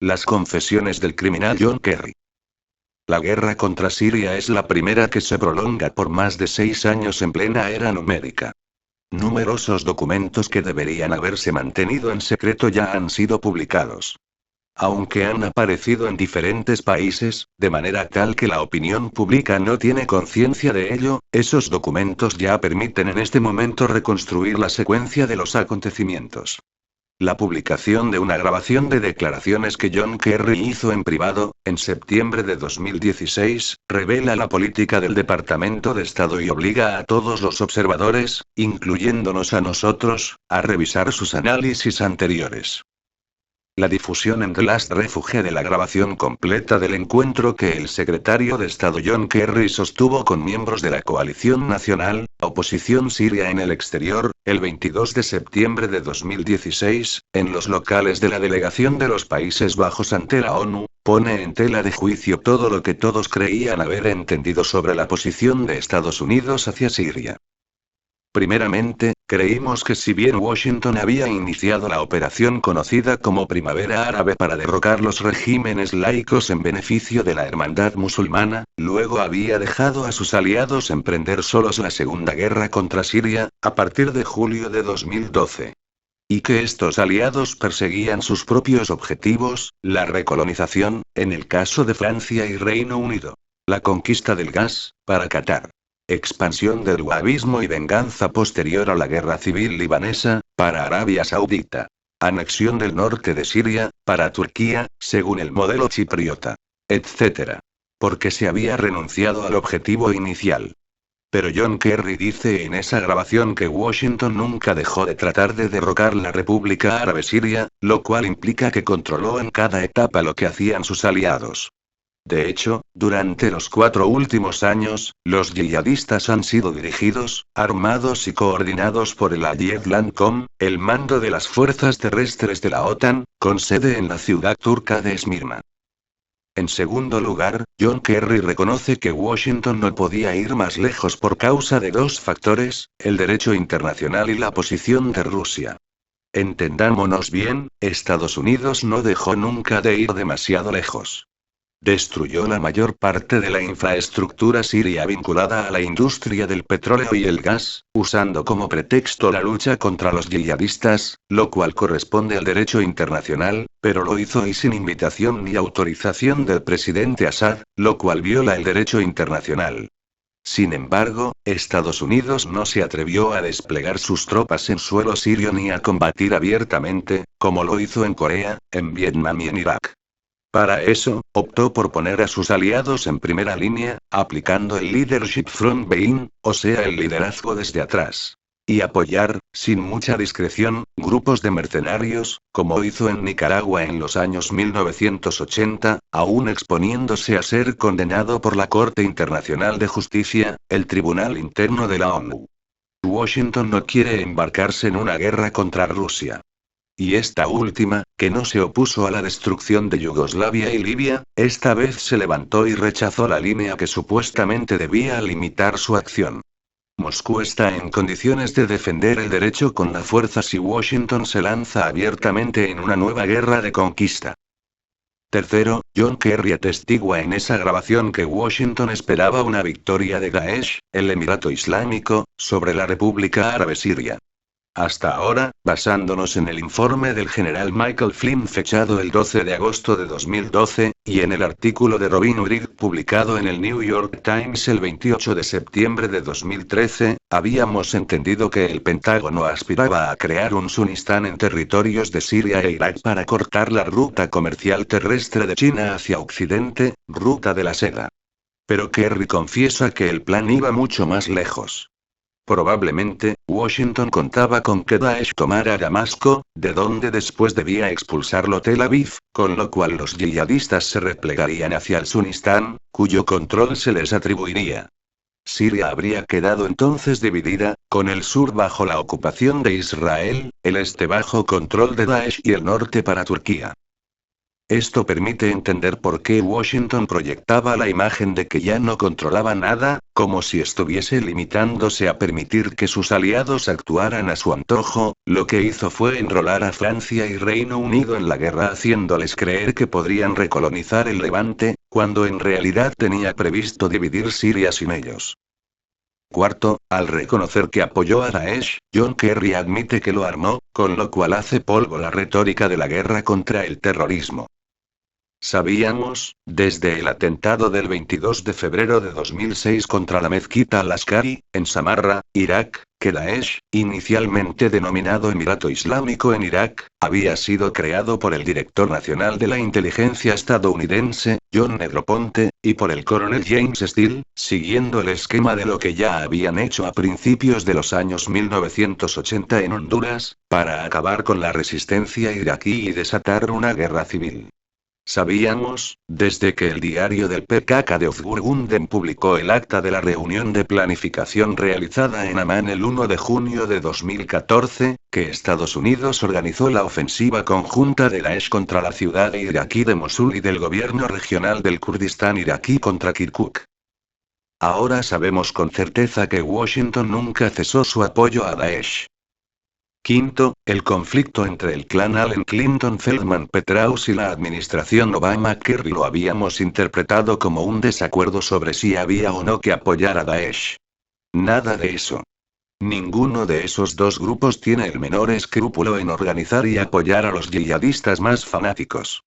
Las confesiones del criminal John Kerry. La guerra contra Siria es la primera que se prolonga por más de 6 años en plena era numérica. Numerosos documentos que deberían haberse mantenido en secreto ya han sido publicados. Aunque han aparecido en diferentes países, de manera tal que la opinión pública no tiene conciencia de ello, esos documentos ya permiten en este momento reconstruir la secuencia de los acontecimientos. La publicación de una grabación de declaraciones que John Kerry hizo en privado, en septiembre de 2016, revela la política del Departamento de Estado y obliga a todos los observadores, incluyéndonos a nosotros, a revisar sus análisis anteriores. La difusión en The Last Refuge de la grabación completa del encuentro que el secretario de Estado John Kerry sostuvo con miembros de la Coalición Nacional, Oposición Siria en el Exterior, el 22 de septiembre de 2016, en los locales de la Delegación de los Países Bajos ante la ONU, pone en tela de juicio todo lo que todos creían haber entendido sobre la posición de Estados Unidos hacia Siria. Primeramente, creímos que si bien Washington había iniciado la operación conocida como Primavera Árabe para derrocar los regímenes laicos en beneficio de la hermandad musulmana, luego había dejado a sus aliados emprender solos la Segunda Guerra contra Siria, a partir de julio de 2012. Y que estos aliados perseguían sus propios objetivos, la recolonización, en el caso de Francia y Reino Unido. La conquista del gas, para Qatar. Expansión del wahabismo y venganza posterior a la guerra civil libanesa, para Arabia Saudita. Anexión del norte de Siria, para Turquía, según el modelo chipriota. Etc. Porque se había renunciado al objetivo inicial. Pero John Kerry dice en esa grabación que Washington nunca dejó de tratar de derrocar la República Árabe Siria, lo cual implica que controló en cada etapa lo que hacían sus aliados. De hecho, durante los 4 últimos años, los yihadistas han sido dirigidos, armados y coordinados por el Allied Landcom, el mando de las fuerzas terrestres de la OTAN, con sede en la ciudad turca de Esmirna. En segundo lugar, John Kerry reconoce que Washington no podía ir más lejos por causa de 2 factores, el derecho internacional y la posición de Rusia. Entendámonos bien, Estados Unidos no dejó nunca de ir demasiado lejos. Destruyó la mayor parte de la infraestructura siria vinculada a la industria del petróleo y el gas, usando como pretexto la lucha contra los yihadistas, lo cual corresponde al derecho internacional, pero lo hizo y sin invitación ni autorización del presidente Assad, lo cual viola el derecho internacional. Sin embargo, Estados Unidos no se atrevió a desplegar sus tropas en suelo sirio ni a combatir abiertamente, como lo hizo en Corea, en Vietnam y en Irak. Para eso, optó por poner a sus aliados en primera línea, aplicando el leadership from behind, o sea el liderazgo desde atrás. Y apoyar, sin mucha discreción, grupos de mercenarios, como hizo en Nicaragua en los años 1980, aún exponiéndose a ser condenado por la Corte Internacional de Justicia, el Tribunal Interno de la ONU. Washington no quiere embarcarse en una guerra contra Rusia. Y esta última, que no se opuso a la destrucción de Yugoslavia y Libia, esta vez se levantó y rechazó la línea que supuestamente debía limitar su acción. Moscú está en condiciones de defender el derecho con la fuerza si Washington se lanza abiertamente en una nueva guerra de conquista. Tercero, John Kerry atestigua en esa grabación que Washington esperaba una victoria de Daesh, el Emirato Islámico, sobre la República Árabe Siria. Hasta ahora, basándonos en el informe del general Michael Flynn fechado el 12 de agosto de 2012, y en el artículo de Robin Urich publicado en el New York Times el 28 de septiembre de 2013, habíamos entendido que el Pentágono aspiraba a crear un Sunistán en territorios de Siria e Irak para cortar la ruta comercial terrestre de China hacia Occidente, ruta de la seda. Pero Kerry confiesa que el plan iba mucho más lejos. Probablemente, Washington contaba con que Daesh tomara Damasco, de donde después debía expulsarlo Tel Aviv, con lo cual los yihadistas se replegarían hacia el Sunistán, cuyo control se les atribuiría. Siria habría quedado entonces dividida, con el sur bajo la ocupación de Israel, el este bajo control de Daesh y el norte para Turquía. Esto permite entender por qué Washington proyectaba la imagen de que ya no controlaba nada, como si estuviese limitándose a permitir que sus aliados actuaran a su antojo. Lo que hizo fue enrolar a Francia y Reino Unido en la guerra, haciéndoles creer que podrían recolonizar el Levante, cuando en realidad tenía previsto dividir Siria sin ellos. Cuarto, al reconocer que apoyó a Daesh, John Kerry admite que lo armó, con lo cual hace polvo la retórica de la guerra contra el terrorismo. Sabíamos, desde el atentado del 22 de febrero de 2006 contra la mezquita Al-Askari, en Samarra, Irak, que Daesh, inicialmente denominado Emirato Islámico en Irak, había sido creado por el director nacional de la inteligencia estadounidense, John Negroponte, y por el coronel James Steele, siguiendo el esquema de lo que ya habían hecho a principios de los años 1980 en Honduras, para acabar con la resistencia iraquí y desatar una guerra civil. Sabíamos, desde que el diario del PKK de Ozgurgunden publicó el acta de la reunión de planificación realizada en Amán el 1 de junio de 2014, que Estados Unidos organizó la ofensiva conjunta de Daesh contra la ciudad iraquí de Mosul y del gobierno regional del Kurdistán iraquí contra Kirkuk. Ahora sabemos con certeza que Washington nunca cesó su apoyo a Daesh. Quinto, el conflicto entre el clan Allen Clinton-Feldman-Petraeus y la administración Obama-Kerry lo habíamos interpretado como un desacuerdo sobre si había o no que apoyar a Daesh. Nada de eso. Ninguno de esos dos grupos tiene el menor escrúpulo en organizar y apoyar a los yihadistas más fanáticos.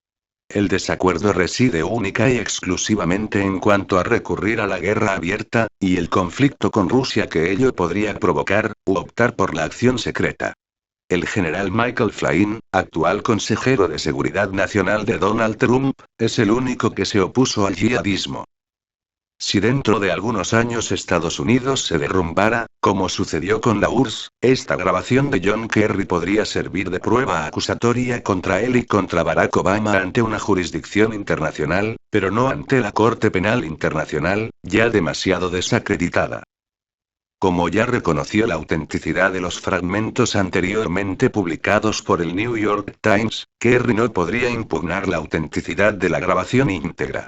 El desacuerdo reside única y exclusivamente en cuanto a recurrir a la guerra abierta, y el conflicto con Rusia que ello podría provocar, u optar por la acción secreta. El general Michael Flynn, actual consejero de Seguridad Nacional de Donald Trump, es el único que se opuso al yihadismo. Si dentro de algunos años Estados Unidos se derrumbara, como sucedió con la URSS, esta grabación de John Kerry podría servir de prueba acusatoria contra él y contra Barack Obama ante una jurisdicción internacional, pero no ante la Corte Penal Internacional, ya demasiado desacreditada. Como ya reconoció la autenticidad de los fragmentos anteriormente publicados por el New York Times, Kerry no podría impugnar la autenticidad de la grabación íntegra.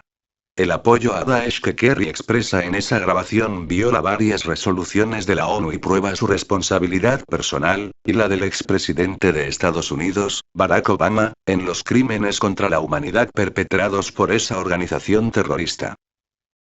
El apoyo a Daesh que Kerry expresa en esa grabación viola varias resoluciones de la ONU y prueba su responsabilidad personal, y la del expresidente de Estados Unidos, Barack Obama, en los crímenes contra la humanidad perpetrados por esa organización terrorista.